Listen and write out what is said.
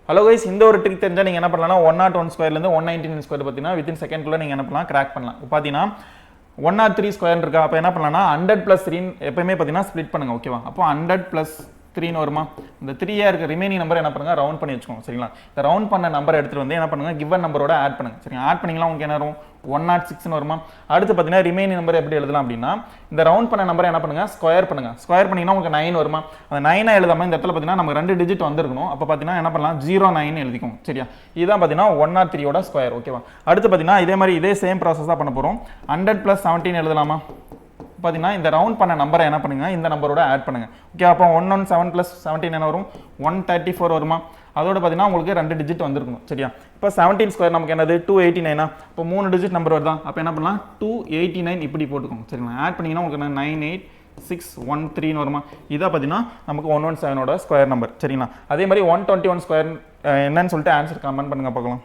Hello guys, இந்த ஒரு trick தெரிஞ்சால் நீங்கள் என்ன பண்ணலாம், 101 ஸ்கொயர்லேருந்து 199 ஸ்கொயர் பார்த்தீங்கன்னா வித்தின் செகண்ட்குள்ளே நீங்கள் என்ன பண்ணலாம், கிராக் பண்ணலாம். இப்போ பார்த்தீங்கன்னா 103 ஸ்கொயர் இருக்கா, அப்போ என்ன பண்ணலாம்னா 100 + 3 எப்பயுமே பார்த்தீங்கன்னா ஸ்ப்ளிட் பண்ணுங்க. ஓகேவா? அப்போ 100 + 3 வருமா, இந்த 3 இருக்க ரிமைனிங் நம்பர் என்ன பண்ணுங்க, ரவுண்ட் பண்ணி வச்சுக்கோங்க. சரிங்களா? இந்த ரவுண்ட் பண்ண நம்பர் எடுத்துட்டு வந்து என்ன பண்ணுங்க, கிவன் நம்பரோட ஆட் பண்ணுங்க. சரிங்க? ஆட் பண்ணீங்கன்னா உங்களுக்கு என்ன வரும், 106 வருமா. அடுத்து பார்த்தீங்கன்னா ரிமைனிங் நம்பர் எப்படி எழுதலாம் அப்படின்னா, இந்த ரவுண்ட் பண்ண நம்பரை என்ன பண்ணுங்க, ஸ்கொயர் பண்ணுங்க. ஸ்கொயர் பண்ணீங்கன்னா உங்களுக்கு 9 வருமா. அந்த 9 எழுதாம இந்த இடத்துல பார்த்தீங்கன்னா நமக்கு 2 டிஜிட் வந்திருக்கணும். அப்போ பார்த்தீங்கன்னா என்ன பண்ணலாம், 09 எழுதிக்கோங்க. சரியா? இதுதான் பார்த்தீங்கன்னா 103 ஸ்கொயர். ஓகேவா? அடுத்து பார்த்தீங்கன்னா இதே மாதிரி இதே சேம் ப்ராசஸ் தான் பண்ண போறோம். 100 + 17 எழுதலாமா. பார்த்தீங்கன்னா இந்த ரவுண்ட் பண்ண நம்பரை என்ன பண்ணுங்க, இந்த நம்பரோட ஆட் பண்ணுங்க. ஓகே, அப்போ 117 + 17 என்ன வரும், 134 வருமா. அதோட பார்த்தீங்கன்னா உங்களுக்கு 2 டிஜிட் வந்திருக்கணும். சரியா? இப்போ 17 ஸ்கொயர் நமக்கு என்னது, 289. இப்போ 3 டிஜிட் நம்பர் வருதா, அப்போ என்ன பண்ணலாம், 289 இப்படி போட்டுக்கோங்க. சரிங்களா? ஆட் பண்ணிங்கன்னா உங்களுக்கு என்ன, 98613 வருமா. இதான் பார்த்தீங்கன்னா நமக்கு 117 ஸ்கொயர் நம்பர். சரிங்களா? அதே மாதிரி 121 ஸ்கொயர் என்னன்னு சொல்லிட்டு ஆன்சர் கமெண்ட் பண்ணுங்க பார்க்கலாம்.